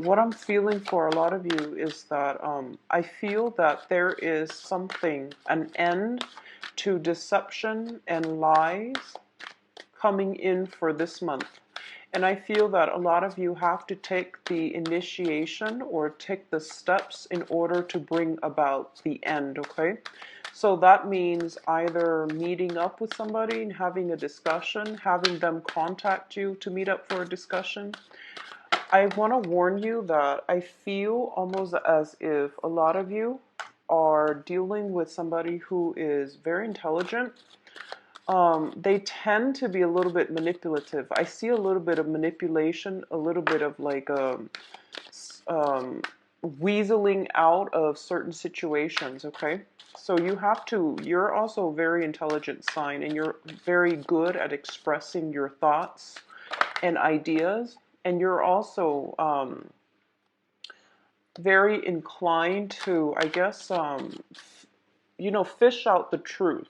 What I'm feeling for a lot of you is that I feel that there is something, an end to deception and lies coming in for this month. And I feel that a lot of you have to take the initiation or take the steps in order to bring about the end, okay? So that means either meeting up with somebody and having a discussion, having them contact you to meet up for a discussion. I want to warn you that I feel almost as if a lot of you are dealing with somebody who is very intelligent. They tend to be a little bit manipulative. I see a little bit of manipulation, a little bit of like weaseling out of certain situations, okay? So you're also a very intelligent sign, and you're very good at expressing your thoughts and ideas, and you're also very inclined to, I guess, fish out the truth.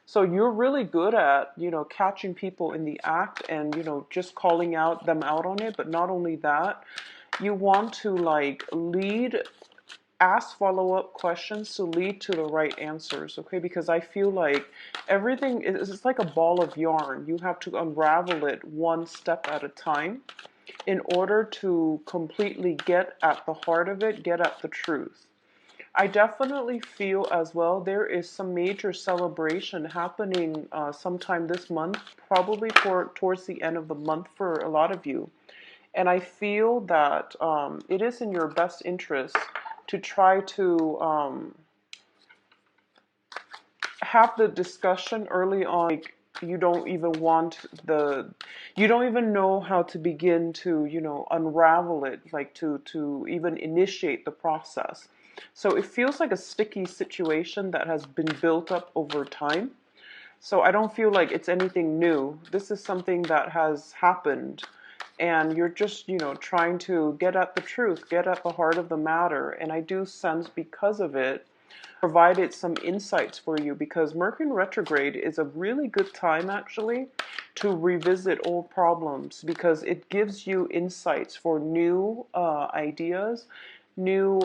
So you're really good at, catching people in the act and, just calling them out on it. But not only that, you want to ask follow-up questions to lead to the right answers, okay? Because I feel like everything is, it's like a ball of yarn. You have to unravel it one step at a time in order to completely get at the heart of it, get at the truth. I definitely feel as well there is some major celebration happening sometime this month, probably towards the end of the month for a lot of you. And I feel that it is in your best interest to try to have the discussion early on. Like, you don't even know how to begin to, unravel it, like to even initiate the process. So it feels like a sticky situation that has been built up over time. So I don't feel like it's anything new. This is something that has happened, and you're just, trying to get at the truth, get at the heart of the matter. And I do sense because of it, provided some insights for you, because Mercury in retrograde is a really good time actually to revisit old problems, because it gives you insights for new ideas, new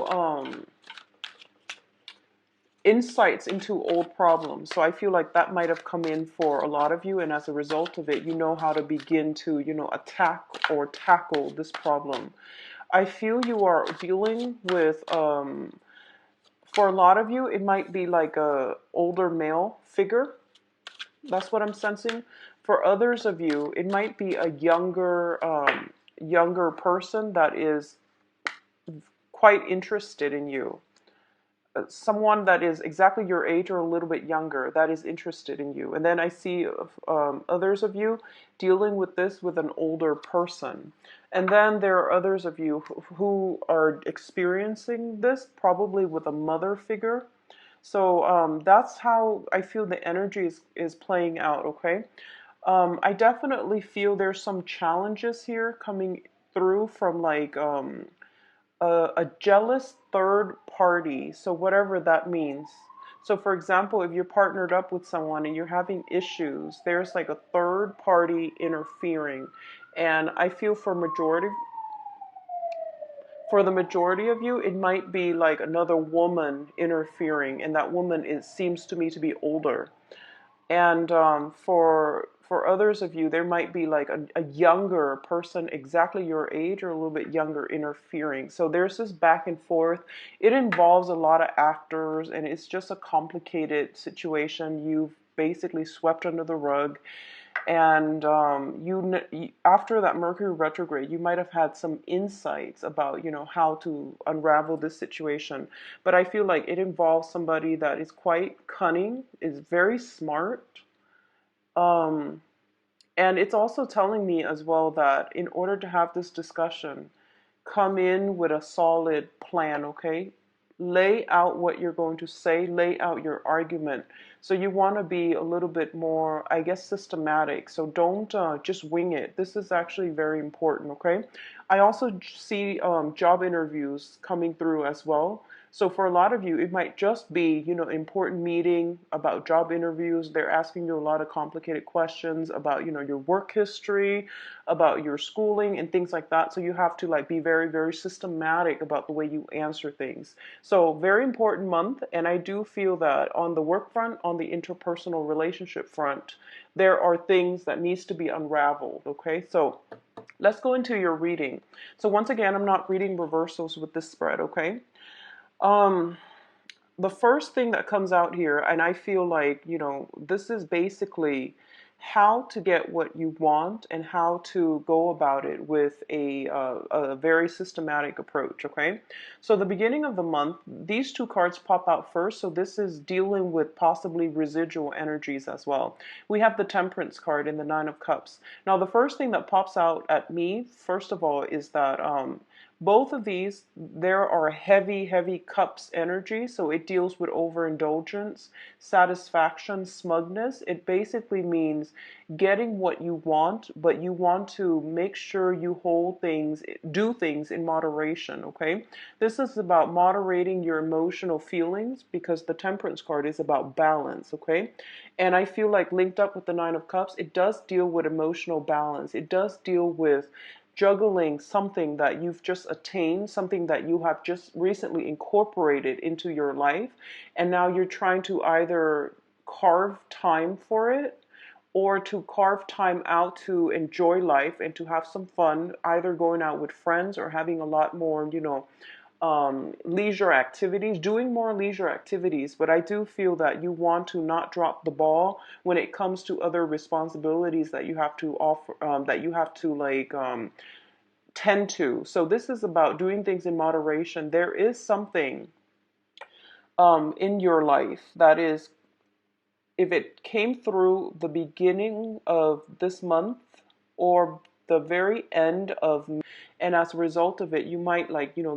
insights into old problems. So I feel like that might have come in for a lot of you, and as a result of it, you know how to begin to, attack or tackle this problem. I feel you are dealing with, for a lot of you, it might be like a older male figure. That's what I'm sensing. For others of you, it might be a younger person that is quite interested in you. Someone that is exactly your age or a little bit younger that is interested in you. And then I see others of you dealing with this with an older person. And then there are others of you who are experiencing this probably with a mother figure. So that's how I feel the energy is playing out, okay? I definitely feel there's some challenges here coming through from a jealous third party. So whatever that means. So for example, if you're partnered up with someone and you're having issues, there's like a third party interfering. And I feel for the majority of you, it might be like another woman interfering, and that woman seems to me to be older. And for others of you, there might be like a younger person, exactly your age or a little bit younger, interfering. So there's this back and forth. It involves a lot of actors, and it's just a complicated situation. You've basically swept under the rug. And after that Mercury retrograde, you might have had some insights about, how to unravel this situation. But I feel like it involves somebody that is quite cunning, is very smart. Um, and it's also telling me as well that in order to have this discussion, come in with a solid plan, okay? Lay out what you're going to say, lay out your argument. So you want to be a little bit more, I guess, systematic. So don't just wing it. This is actually very important, okay? I also see job interviews coming through as well. So for a lot of you, it might just be, an important meeting about job interviews. They're asking you a lot of complicated questions about, your work history, about your schooling and things like that. So you have to like be very, very systematic about the way you answer things. So very important month. And I do feel that on the work front, on the interpersonal relationship front, there are things that needs to be unraveled. Okay. So let's go into your reading. So once again, I'm not reading reversals with this spread, okay? Um, the first thing that comes out here, and I feel like, this is basically how to get what you want and how to go about it with a very systematic approach, okay? So the beginning of the month, these two cards pop out first, so this is dealing with possibly residual energies as well. We have the Temperance card and the Nine of Cups. Now, the first thing that pops out at me, first of all, is that both of these, there are heavy, heavy cups energy. So it deals with overindulgence, satisfaction, smugness. It basically means getting what you want, but you want to make sure you do things in moderation, okay? This is about moderating your emotional feelings because the Temperance card is about balance, okay? And I feel like linked up with the Nine of Cups, it does deal with emotional balance. It does deal with juggling something that you've just attained, something that you have just recently incorporated into your life, and now you're trying to either carve time for it or to carve time out to enjoy life and to have some fun, either going out with friends or having a lot more, leisure activities, doing more leisure activities. But I do feel that you want to not drop the ball when it comes to other responsibilities that you have to offer, that you have to tend to. So this is about doing things in moderation. There is something in your life that is, if it came through the beginning of this month or the very end of, and as a result of it, you might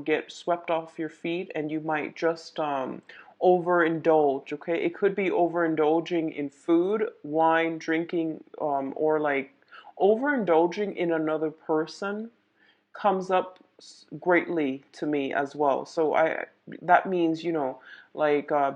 get swept off your feet and you might just overindulge, okay? It could be overindulging in food, wine, drinking, or like overindulging in another person comes up greatly to me as well. So that means,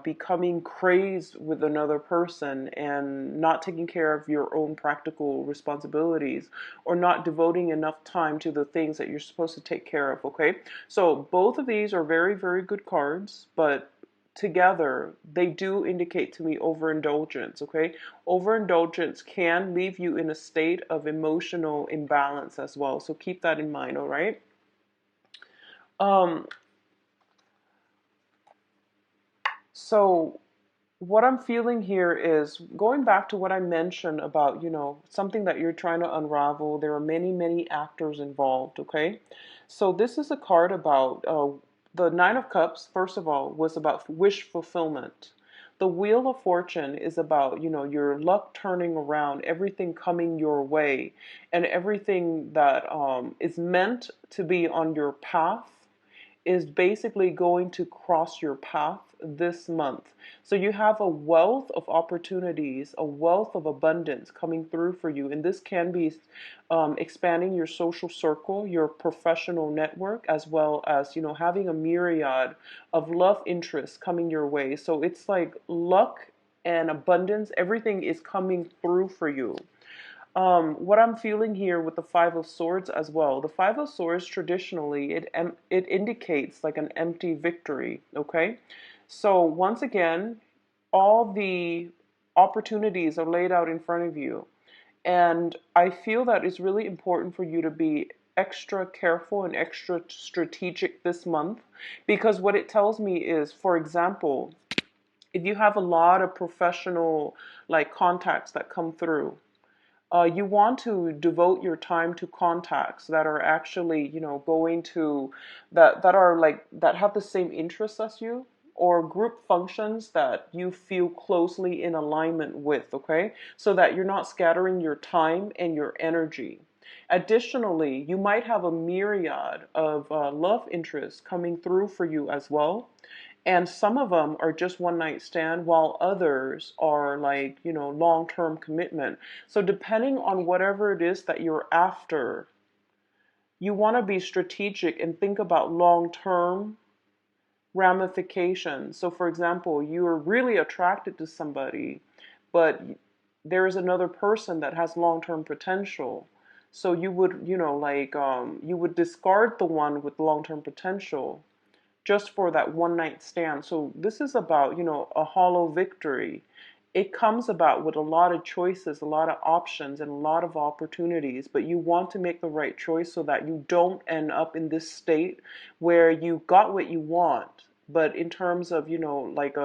becoming crazed with another person and not taking care of your own practical responsibilities or not devoting enough time to the things that you're supposed to take care of, okay? So both of these are very, very good cards, but together they do indicate to me overindulgence, okay? Overindulgence can leave you in a state of emotional imbalance as well, so keep that in mind. All right. um so what I'm feeling here is going back to what I mentioned about, something that you're trying to unravel. There are many, many actors involved, okay? So this is a card about the Nine of Cups, first of all, was about wish fulfillment. The Wheel of Fortune is about, your luck turning around, everything coming your way, and everything that is meant to be on your path is basically going to cross your path this month. So you have a wealth of opportunities, a wealth of abundance coming through for you. And this can be expanding your social circle, your professional network, as well as, having a myriad of love interests coming your way. So it's like luck and abundance, everything is coming through for you. What I'm feeling here with the Five of Swords as well. The Five of Swords traditionally it indicates like an empty victory. Okay, so once again, all the opportunities are laid out in front of you, and I feel that it's really important for you to be extra careful and extra strategic this month, because what it tells me is, for example, if you have a lot of professional contacts that come through, you want to devote your time to contacts that are actually, going to, that are that have the same interests as you, or group functions that you feel closely in alignment with, okay? So that you're not scattering your time and your energy. Additionally, you might have a myriad of love interests coming through for you as well. And some of them are just one night stand, while others are long-term commitment. So depending on whatever it is that you're after, you want to be strategic and think about long-term ramifications. So, for example, you're really attracted to somebody, but there is another person that has long-term potential. So you would, you would discard the one with long-term potential just for that one night stand. So this is about, a hollow victory. It comes about with a lot of choices, a lot of options, and a lot of opportunities, but you want to make the right choice so that you don't end up in this state where you got what you want, but in terms of, like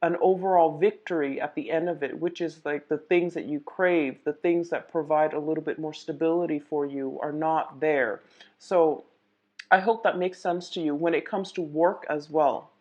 an overall victory at the end of it, which is like the things that you crave, the things that provide a little bit more stability for you are not there. So I hope that makes sense to you when it comes to work as well.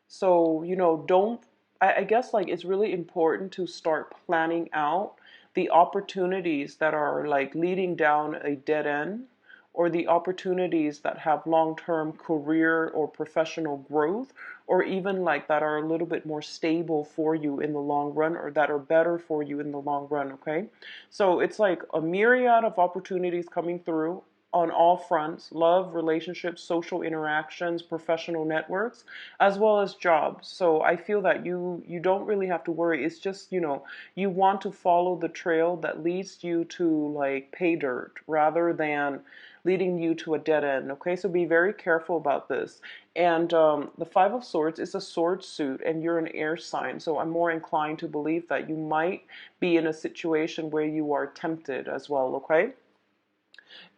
So, don't, I guess like it's really important to start planning out the opportunities that are like leading down a dead end, or the opportunities that have long-term career or professional growth, or even like that are a little bit more stable for you in the long run, or that are better for you in the long run, okay? So it's like a myriad of opportunities coming through on all fronts: love, relationships, social interactions, professional networks, as well as jobs. So I feel that you don't really have to worry. It's just, you want to follow the trail that leads you to like pay dirt rather than leading you to a dead end. Okay, so be very careful about this. And the Five of Swords is a sword suit, and you're an air sign, so I'm more inclined to believe that you might be in a situation where you are tempted as well. Okay.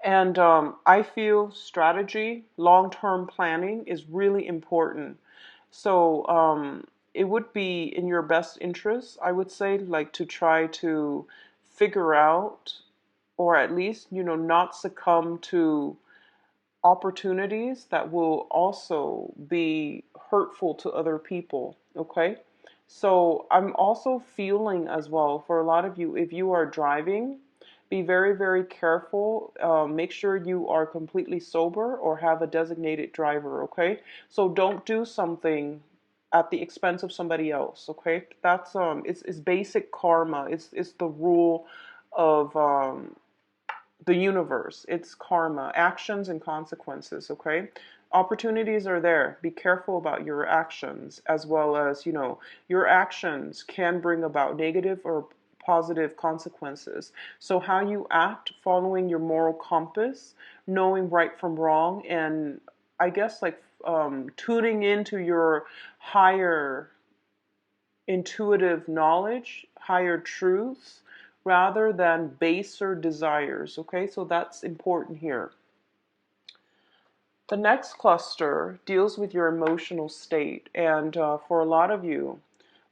And I feel strategy, long-term planning is really important. So it would be in your best interest, I would say, like to try to figure out, or at least, not succumb to opportunities that will also be hurtful to other people. Okay. So I'm also feeling as well for a lot of you, if you are driving, be very, very careful. Make sure you are completely sober or have a designated driver, okay? So don't do something at the expense of somebody else, okay? That's it's basic karma. It's the rule of the universe. It's karma, actions and consequences, okay? Opportunities are there. Be careful about your actions, as well as, your actions can bring about negative or positive consequences. So how you act, following your moral compass, knowing right from wrong, and I guess like tuning into your higher intuitive knowledge, higher truths, rather than baser desires. Okay, so that's important here. The next cluster deals with your emotional state, and for a lot of you,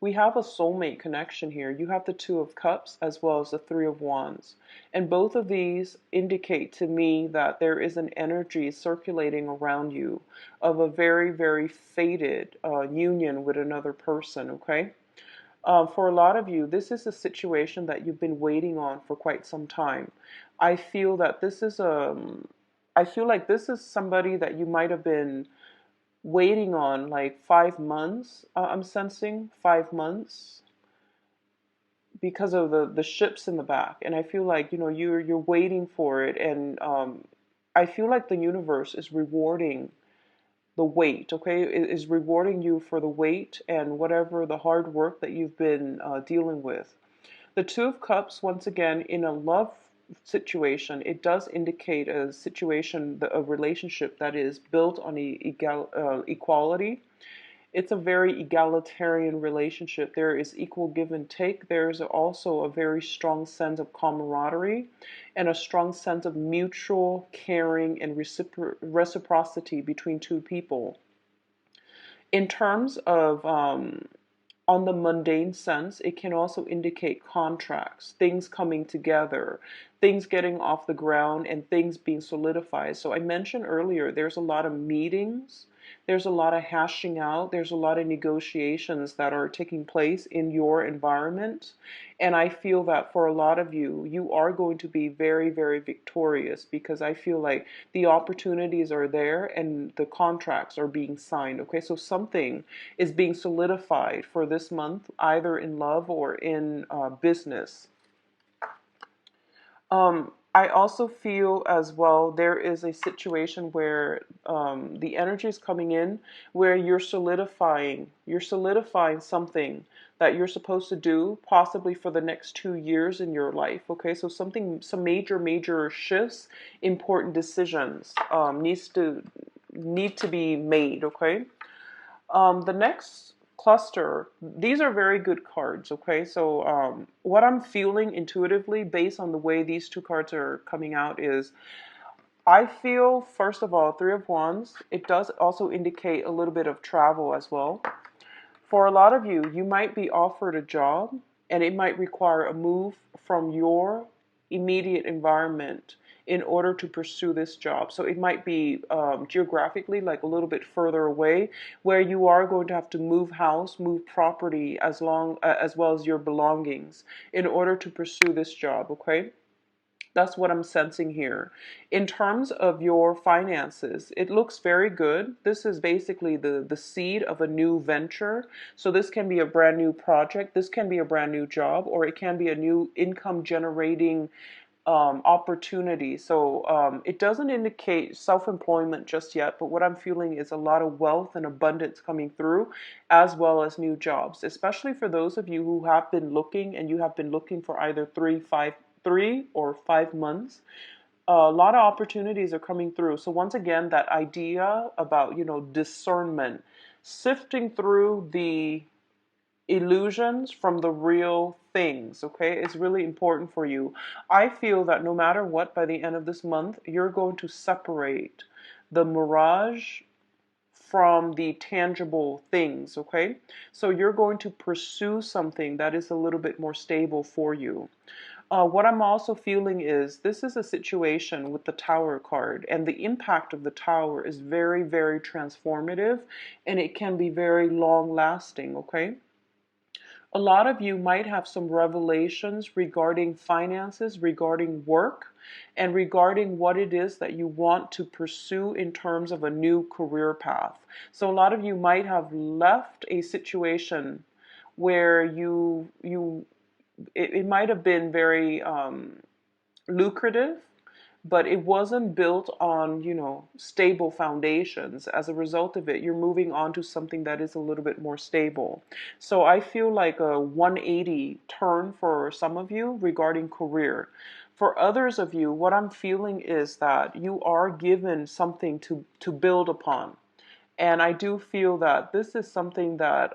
we have a soulmate connection here. You have the Two of Cups as well as the Three of Wands, and both of these indicate to me that there is an energy circulating around you of a very, very fated union with another person. Okay. For a lot of you, this is a situation that you've been waiting on for quite some time. I feel that this is I feel like this is somebody that you might have been waiting on like 5 months. I'm sensing 5 months because of the ships in the back, and I feel like you're waiting for it, and I feel like the universe is rewarding the wait, okay? It is rewarding you for the wait and whatever the hard work that you've been dealing with. The Two of Cups, once again, in a love situation, it does indicate a situation, a relationship that is built on equality. It's a very egalitarian relationship. There is equal give and take. There's also a very strong sense of camaraderie and a strong sense of mutual caring and reciprocity between two people. In terms of on the mundane sense, it can also indicate contracts, things coming together, things getting off the ground, and things being solidified. So I mentioned earlier, there's a lot of meetings, there's a lot of hashing out, there's a lot of negotiations that are taking place in your environment. And I feel that for a lot of you, you are going to be very, very victorious, because I feel like the opportunities are there and the contracts are being signed. Okay, so something is being solidified for this month, either in love or in business. I also feel as well there is a situation where the energy is coming in where you're solidifying something that you're supposed to do possibly for the next 2 years in your life. Okay, so some major shifts, important decisions need to be made. Okay, the next cluster, these are very good cards, okay? So what I'm feeling intuitively based on the way these two cards are coming out is I feel, first of all, Three of Wands, it does also indicate a little bit of travel as well. For a lot of you, you might be offered a job and it might require a move from your immediate environment in order to pursue this job. So it might be geographically like a little bit further away where you are going to have to move house, move property as well as your belongings in order to pursue this job, okay? That's what I'm sensing here. In terms of your finances, it looks very good. This is basically the seed of a new venture. So this can be a brand new project. This can be a brand new job, or it can be a new income generating opportunity. So it doesn't indicate self-employment just yet, but what I'm feeling is a lot of wealth and abundance coming through, as well as new jobs, especially for those of you who have been looking and you have been looking for either 3 or 5 months. A lot of opportunities are coming through. So once again, that idea about, discernment, sifting through the illusions from the real things, okay, is really important for you. I feel that no matter what, by the end of this month, you're going to separate the mirage from the tangible things, okay? So you're going to pursue something that is a little bit more stable for you. What I'm also feeling is this is a situation with the Tower card, and the impact of the Tower is very, very transformative, and it can be very long lasting, okay? A lot of you might have some revelations regarding finances, regarding work, and regarding what it is that you want to pursue in terms of a new career path. So a lot of you might have left a situation where it might have been very lucrative, but it wasn't built on, stable foundations. As a result of it, you're moving on to something that is a little bit more stable. So I feel like a 180 turn for some of you regarding career. For others of you, what I'm feeling is that you are given something to build upon. And I do feel that this is something that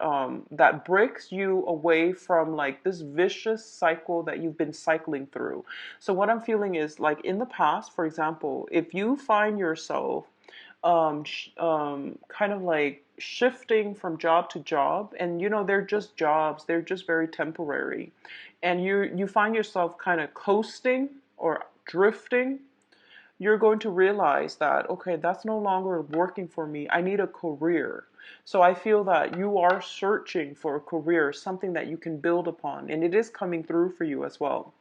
that breaks you away from like this vicious cycle that you've been cycling through. So what I'm feeling is like in the past, for example, if you find yourself kind of like shifting from job to job, and they're just jobs, they're just very temporary, and you find yourself kind of coasting or drifting, you're going to realize that, okay, that's no longer working for me. I need a career. So I feel that you are searching for a career, something that you can build upon, and it is coming through for you as well.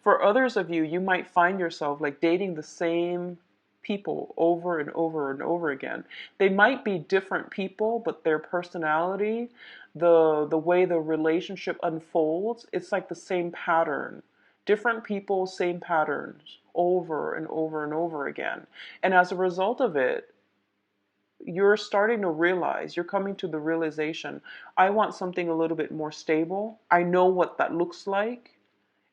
For others of you, you might find yourself like dating the same people over and over and over again. They might be different people, but their personality, the way the relationship unfolds, it's like the same pattern. Different people, same patterns over and over and over again. And as a result of it, you're starting to realize, you're coming to the realization, I want something a little bit more stable. I know what that looks like.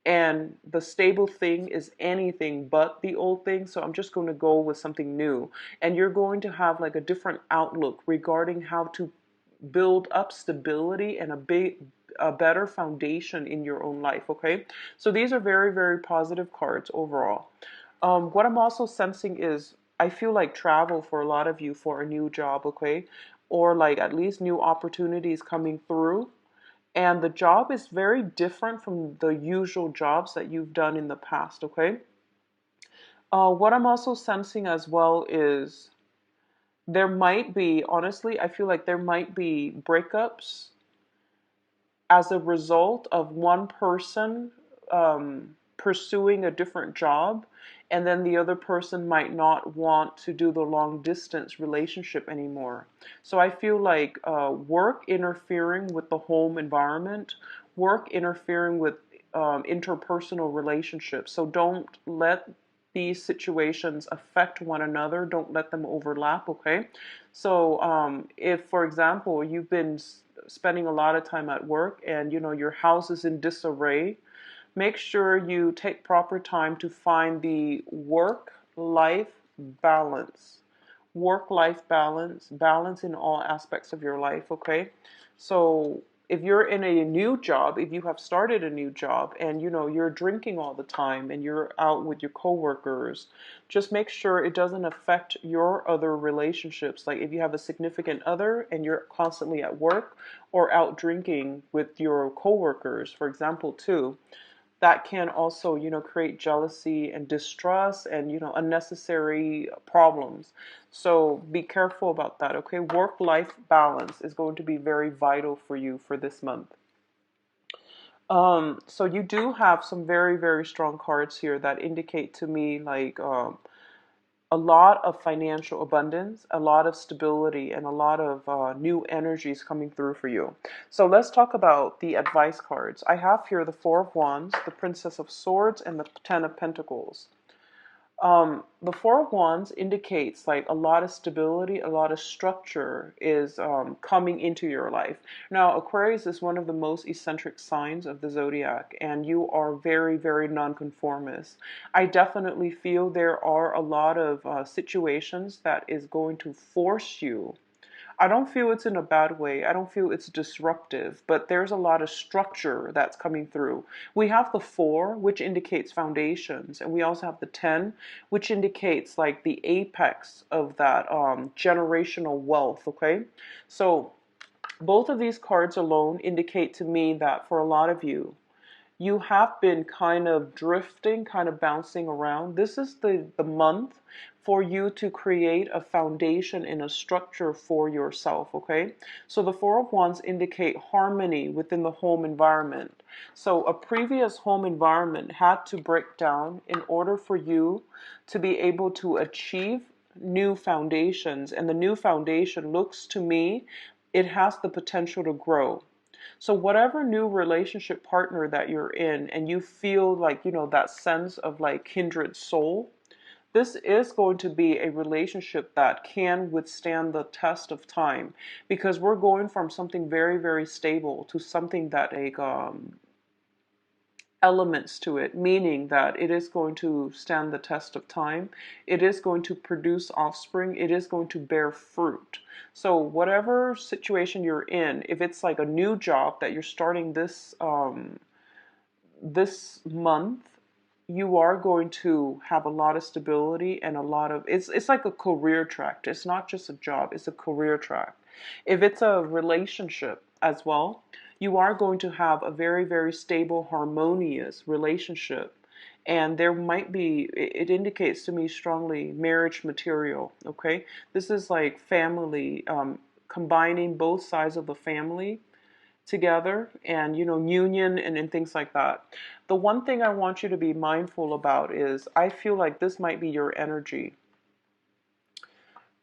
And the stable thing is anything but the old thing. So I'm just going to go with something new. And you're going to have like a different outlook regarding how to build up stability and a better foundation in your own life, okay? So these are very, very positive cards overall. What I'm also sensing is I feel like travel for a lot of you for a new job, okay? Or like at least new opportunities coming through. And the job is very different from the usual jobs that you've done in the past, okay? What I'm also sensing as well is there might be, honestly, I feel like there might be breakups as a result of one person pursuing a different job, and then the other person might not want to do the long distance relationship anymore. So I feel like work interfering with the home environment, work interfering with interpersonal relationships. So don't let these situations affect one another. Don't let them overlap, okay? So if, for example, you've been spending a lot of time at work and, your house is in disarray, make sure you take proper time to find the work-life balance. Work-life balance, balance in all aspects of your life, okay? So if you're in a new job, if you have started a new job and you're drinking all the time and you're out with your coworkers, just make sure it doesn't affect your other relationships. Like if you have a significant other and you're constantly at work or out drinking with your coworkers, for example, too, that can also, create jealousy and distrust and, unnecessary problems. So be careful about that, okay? Work-life balance is going to be very vital for you for this month. So you do have some very, very strong cards here that indicate to me like a lot of financial abundance, a lot of stability, and a lot of new energies coming through for you. So let's talk about the advice cards. I have here the Four of Wands, the Princess of Swords, and the Ten of Pentacles. The Four of Wands indicates like a lot of stability, a lot of structure is coming into your life. Now, Aquarius is one of the most eccentric signs of the zodiac, and you are very, very nonconformist. I definitely feel there are a lot of situations that is going to force you. I don't feel it's in a bad way. I don't feel it's disruptive, but there's a lot of structure that's coming through. We have the 4, which indicates foundations, and we also have the 10, which indicates like the apex of that generational wealth, okay? So both of these cards alone indicate to me that for a lot of you, you have been kind of drifting, kind of bouncing around. This is the month for you to create a foundation and a structure for yourself, okay? So the Four of Wands indicate harmony within the home environment. So a previous home environment had to break down in order for you to be able to achieve new foundations. And the new foundation looks to me, it has the potential to grow. So whatever new relationship partner that you're in and you feel like, that sense of like kindred soul, this is going to be a relationship that can withstand the test of time, because we're going from something very, very stable to something that elements to it, meaning that it is going to stand the test of time. It is going to produce offspring. It is going to bear fruit. So whatever situation you're in, if it's like a new job that you're starting this month, you are going to have a lot of stability and a lot of, it's like a career track. It's not just a job, it's a career track. If it's a relationship as well, you are going to have a very, very stable, harmonious relationship. And there might be, it indicates to me strongly, marriage material, okay? This is like family, combining both sides of the family together and, union and things like that. The one thing I want you to be mindful about is I feel like this might be your energy.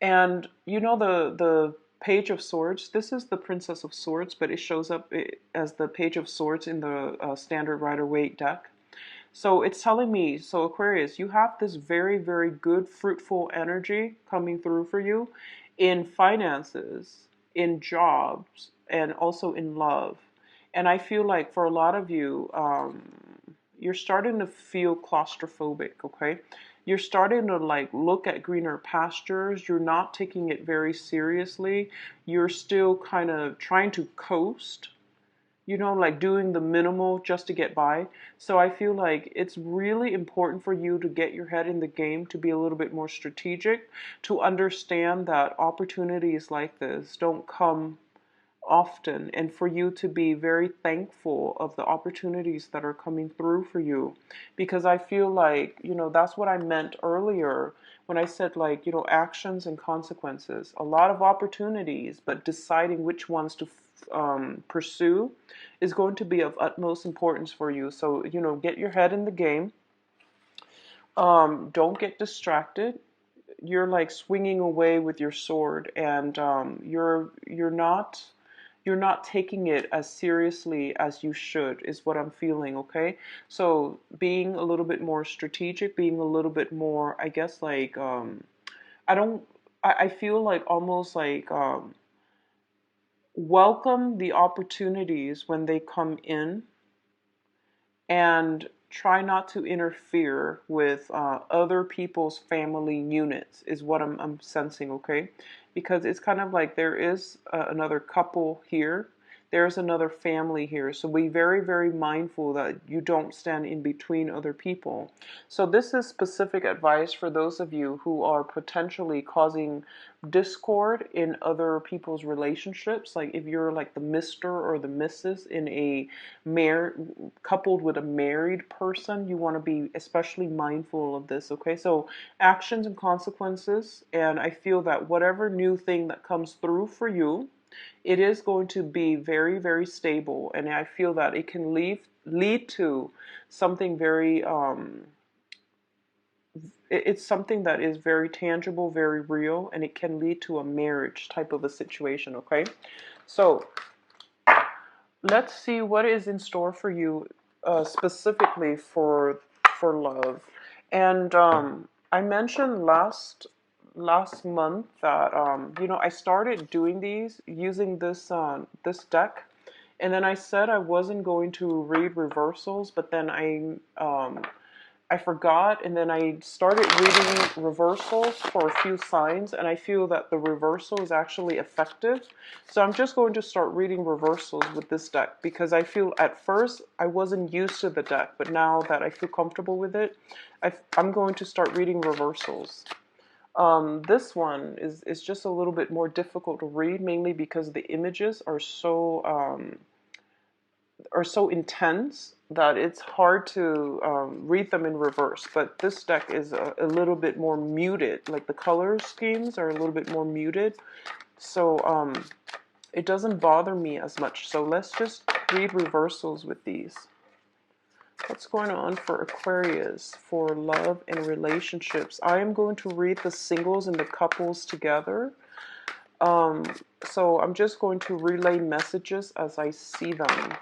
And the Page of Swords, this is the Princess of Swords, but it shows up as the Page of Swords in the standard Rider-Waite deck. So it's telling me, so Aquarius, you have this very, very good, fruitful energy coming through for you in finances, in jobs, and also in love. And I feel like for a lot of you, you're starting to feel claustrophobic, okay? You're starting to like look at greener pastures. You're not taking it very seriously. You're still kind of trying to coast, like doing the minimal just to get by. So I feel like it's really important for you to get your head in the game, to be a little bit more strategic, to understand that opportunities like this don't come often, and for you to be very thankful of the opportunities that are coming through for you. Because I feel like, that's what I meant earlier when I said like, actions and consequences. A lot of opportunities, but deciding which ones to pursue is going to be of utmost importance for you. So, get your head in the game. Don't get distracted. You're like swinging away with your sword, and you're you're not taking it as seriously as you should, is what I'm feeling, okay? So being a little bit more strategic, being a little bit more, I guess, like, I don't, I feel like almost like, welcome the opportunities when they come in, and try not to interfere with other people's family units, is what I'm sensing, okay? Because it's kind of like there is another couple here. There's another family here. So be very, very mindful that you don't stand in between other people. So this is specific advice for those of you who are potentially causing discord in other people's relationships. Like if you're like the Mr. or the Mrs. in a coupled with a married person, you want to be especially mindful of this, okay? So actions and consequences, and I feel that whatever new thing that comes through for you, it is going to be very, very stable, and I feel that it can lead to something very it's something that is very tangible, very real, and it can lead to a marriage type of a situation, okay? So let's see what is in store for you, specifically for love. And I mentioned last month that you know, I started doing these using this deck, and then I said I wasn't going to read reversals, but then I forgot, and then I started reading reversals for a few signs, and I feel that the reversal is actually effective. So I'm just going to start reading reversals with this deck, because I feel at first I wasn't used to the deck, but now that I feel comfortable with it, I'm going to start reading reversals. This one is just a little bit more difficult to read, mainly because the images are so intense that it's hard to read them in reverse. But this deck is a little bit more muted, like the color schemes are a little bit more muted, so it doesn't bother me as much. So let's just read reversals with these. What's going on for Aquarius for love and relationships? I am going to read the singles and the couples together. So I'm just going to relay messages as I see them.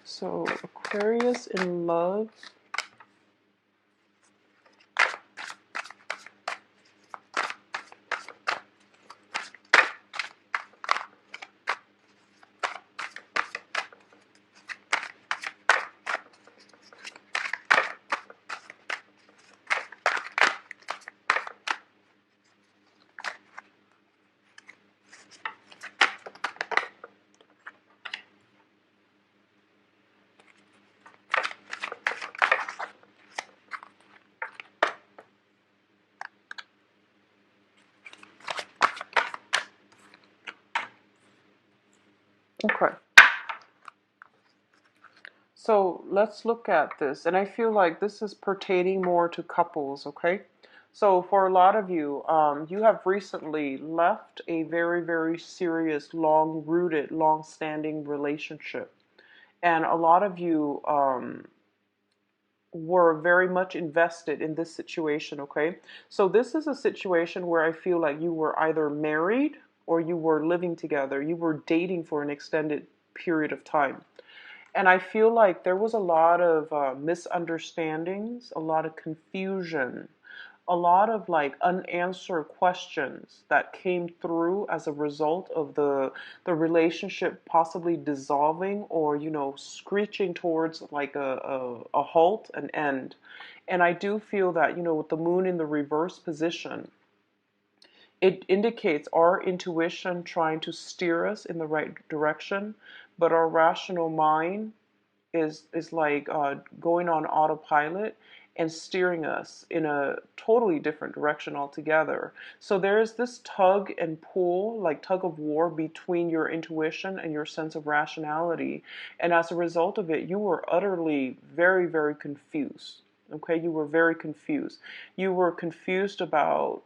So Aquarius in love. Okay. So let's look at this. And I feel like this is pertaining more to couples, okay? So for a lot of you, you have recently left a very, very serious, long-rooted, long-standing relationship. And a lot of you were very much invested in this situation, okay? So this is a situation where I feel like you were either married or you were living together. You were dating for an extended period of time. And I feel like there was a lot of misunderstandings, a lot of confusion, a lot of like unanswered questions that came through as a result of the relationship possibly dissolving, or you know, screeching towards like a halt, an end. And I do feel that, you know, with the moon in the reverse position, it indicates our intuition trying to steer us in the right direction, but our rational mind is like going on autopilot and steering us in a totally different direction altogether. So there's this tug and pull, like tug of war between your intuition and your sense of rationality. And as a result of it, you were utterly very, very confused. Okay, you were very confused. You were confused about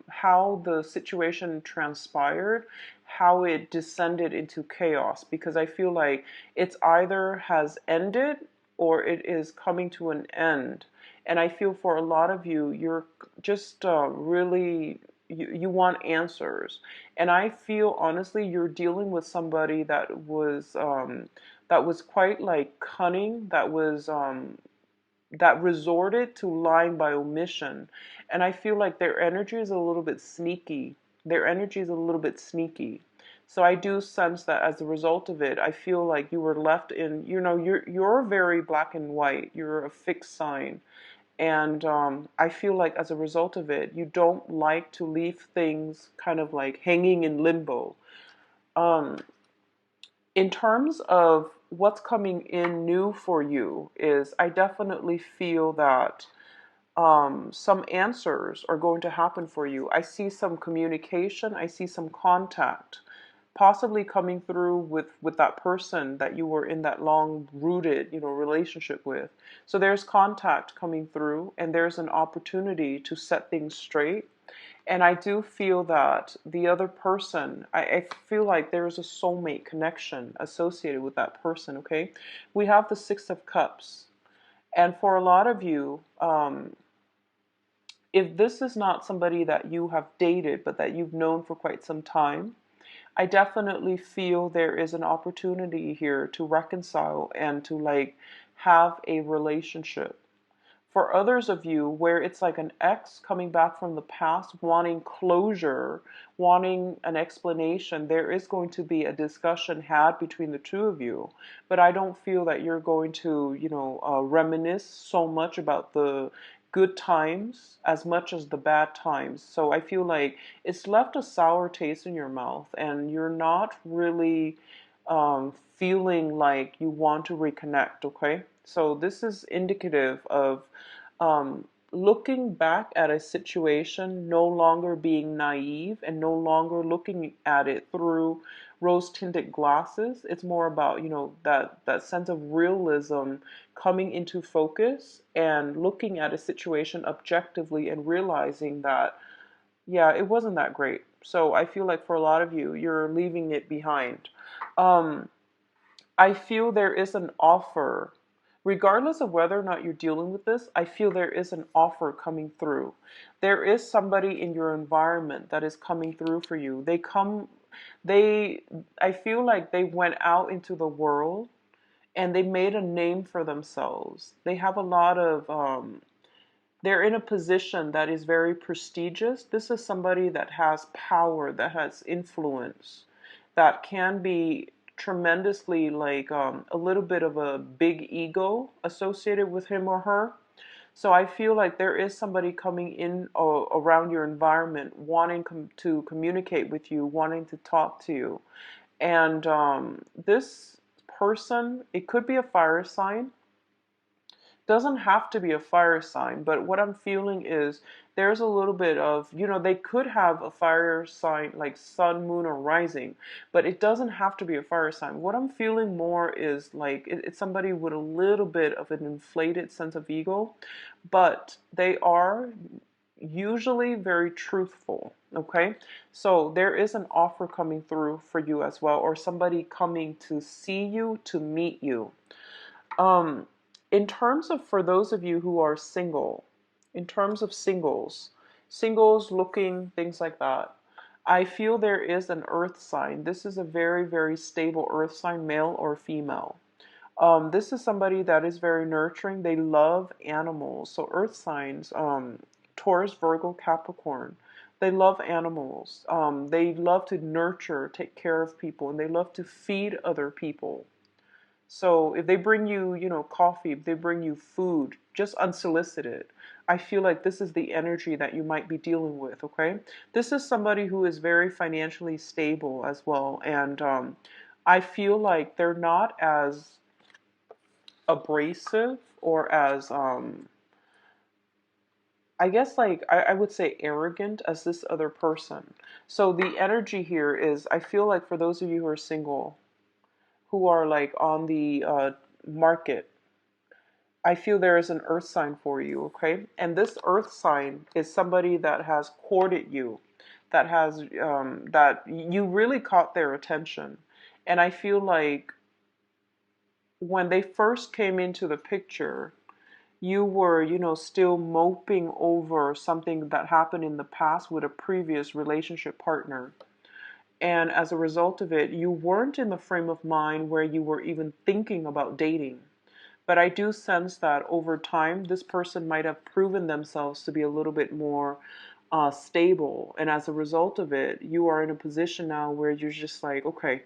how the situation transpired, how it descended into chaos, because I feel like it's either has ended or it is coming to an end. And I feel for a lot of you, you're just really, you want answers. And I feel honestly, you're dealing with somebody that was quite like cunning, that resorted to lying by omission. And I feel like their energy is a little bit sneaky. Their energy is a little bit sneaky. So I do sense that as a result of it, I feel like you were left in, you're very black and white. You're a fixed sign. And I feel like as a result of it, you don't like to leave things kind of like hanging in limbo. Um, in terms of what's coming in new for you is I definitely feel that some answers are going to happen for you. I see some communication. I see some contact possibly coming through with that person that you were in that long rooted, relationship with. So there's contact coming through and there's an opportunity to set things straight. And I do feel that the other person, I feel like there's a soulmate connection associated with that person, okay? We have the Six of Cups. And for a lot of you, if this is not somebody that you have dated, but that you've known for quite some time, I definitely feel there is an opportunity here to reconcile and to like have a relationship. For others of you, where it's like an ex coming back from the past, wanting closure, wanting an explanation, there is going to be a discussion had between the two of you. But I don't feel that you're going to, reminisce so much about the good times as much as the bad times. So I feel like it's left a sour taste in your mouth, and you're not really feeling like you want to reconnect, okay? So this is indicative of looking back at a situation, no longer being naive and no longer looking at it through rose-tinted glasses. It's more about, that sense of realism coming into focus and looking at a situation objectively and realizing that, yeah, it wasn't that great. So I feel like for a lot of you, you're leaving it behind. Um, I feel there is an offer. Regardless of whether or not you're dealing with this, I feel there is an offer coming through. There is somebody in your environment that is coming through for you. I feel like they went out into the world and they made a name for themselves. They have a lot of, they're in a position that is very prestigious. This is somebody that has power, that has influence, that can be tremendously like a little bit of a big ego associated with him or her. So I feel like there is somebody coming in around your environment, wanting to communicate with you, wanting to talk to you. And this person, it could be a fire sign, doesn't have to be a fire sign, but what I'm feeling is there's a little bit of, they could have a fire sign like sun, moon, or rising, but it doesn't have to be a fire sign. What I'm feeling more is like it's somebody with a little bit of an inflated sense of ego, but they are usually very truthful, okay? So there is an offer coming through for you as well, or somebody coming to see you, to meet you. In terms of, for those of you who are single, in terms of singles looking, things like that, I feel there is an earth sign. This is a very, very stable earth sign, male or female. This is somebody that is very nurturing. They love animals. So earth signs, Taurus, Virgo, Capricorn, they love animals. They love to nurture, take care of people, and they love to feed other people. So if they bring you, coffee, if they bring you food, just unsolicited, I feel like this is the energy that you might be dealing with, okay? This is somebody who is very financially stable as well. And I feel like they're not as abrasive or as, I guess like, I would say arrogant as this other person. So the energy here is, I feel like for those of you who are single, who are like on the market, I feel there is an earth sign for you, okay? And this earth sign is somebody that has courted you, that has, that you really caught their attention. And I feel like when they first came into the picture, you were, you know, still moping over something that happened in the past with a previous relationship partner. And as a result of it, you weren't in the frame of mind where you were even thinking about dating. But I do sense that over time, this person might have proven themselves to be a little bit more stable. And as a result of it, you are in a position now where you're just like, okay,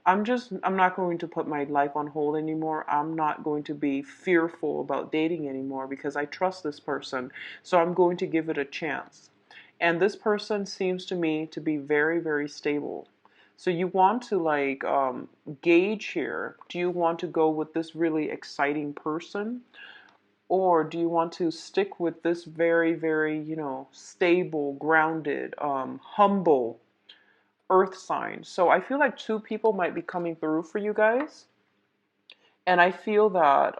I'm not going to put my life on hold anymore. I'm not going to be fearful about dating anymore because I trust this person. So I'm going to give it a chance. And this person seems to me to be very, very stable. So you want to like gauge here. Do you want to go with this really exciting person? Or do you want to stick with this very, very, you know, stable, grounded, humble earth sign? So I feel like two people might be coming through for you guys. And I feel that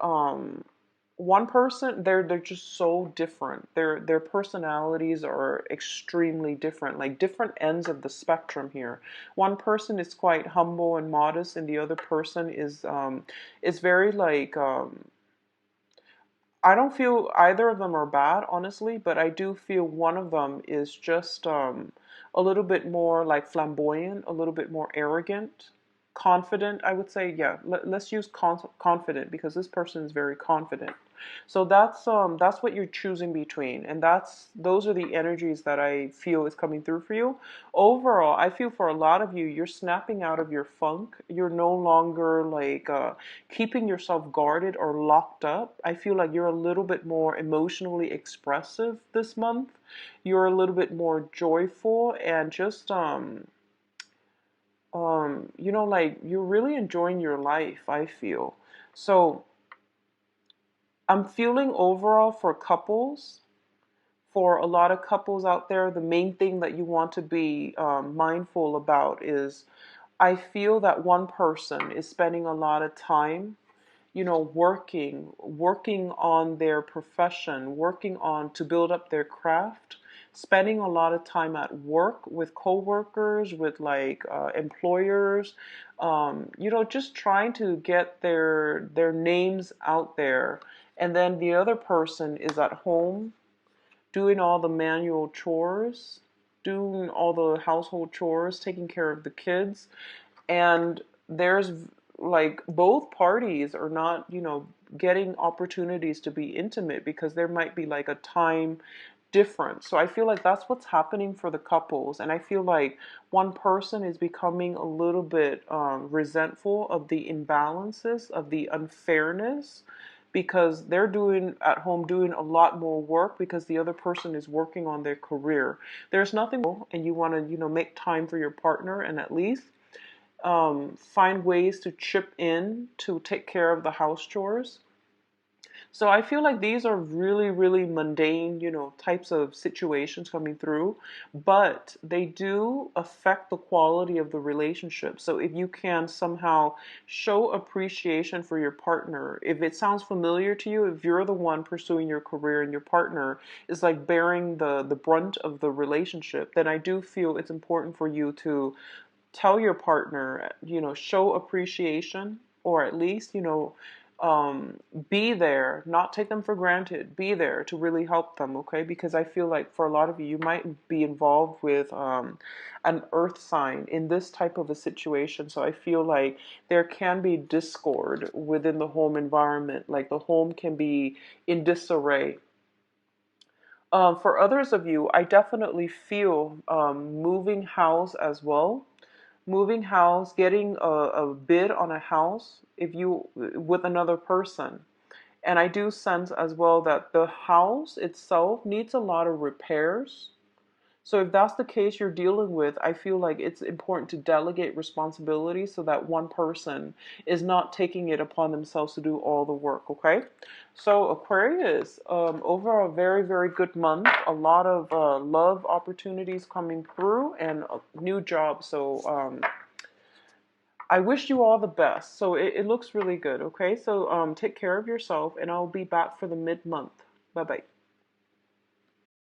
one person, they're just so different. Their personalities are extremely different, like different ends of the spectrum here. One person is quite humble and modest, and the other person is very like I don't feel either of them are bad, honestly, but I do feel one of them is just a little bit more like flamboyant, a little bit more arrogant, confident, I would say. Yeah, let's use confident because this person is very confident. So that's what you're choosing between, and those are the energies that I feel is coming through for you. Overall, I feel for a lot of you, you're snapping out of your funk. You're no longer like keeping yourself guarded or locked up. I feel like you're a little bit more emotionally expressive this month. You're a little bit more joyful and just you know, like you're really enjoying your life, I feel. So I'm feeling overall for couples, for a lot of couples out there, the main thing that you want to be mindful about is I feel that one person is spending a lot of time, you know, working on their profession, working on to build up their craft, spending a lot of time at work with coworkers, with like employers, you know, just trying to get their names out there. And then the other person is at home doing all the manual chores, doing all the household chores, taking care of the kids. And there's like both parties are not, you know, getting opportunities to be intimate because there might be like a time difference. So I feel like that's what's happening for the couples. And I feel like one person is becoming a little bit resentful of the imbalances, of the unfairness, because they're doing at home doing a lot more work because the other person is working on their career. There's nothing wrong, and you want to, you know, make time for your partner and at least find ways to chip in to take care of the house chores. So I feel like these are really, really mundane, you know, types of situations coming through, but they do affect the quality of the relationship. So if you can somehow show appreciation for your partner, if it sounds familiar to you, if you're the one pursuing your career and your partner is like bearing the brunt of the relationship, then I do feel it's important for you to tell your partner, you know, show appreciation, or at least, you know, be there, not take them for granted, be there to really help them, okay? Because I feel like for a lot of you, you might be involved with an earth sign in this type of a situation. So I feel like there can be discord within the home environment, like the home can be in disarray. For others of you, I definitely feel moving house as well. Moving house, getting a bid on a house if you with another person. And I do sense as well that the house itself needs a lot of repairs. So if that's the case you're dealing with, I feel like it's important to delegate responsibility so that one person is not taking it upon themselves to do all the work, okay? So Aquarius, overall, very, very good month. A lot of love opportunities coming through and a new job. So I wish you all the best. So it looks really good, okay? So take care of yourself and I'll be back for the mid-month. Bye-bye.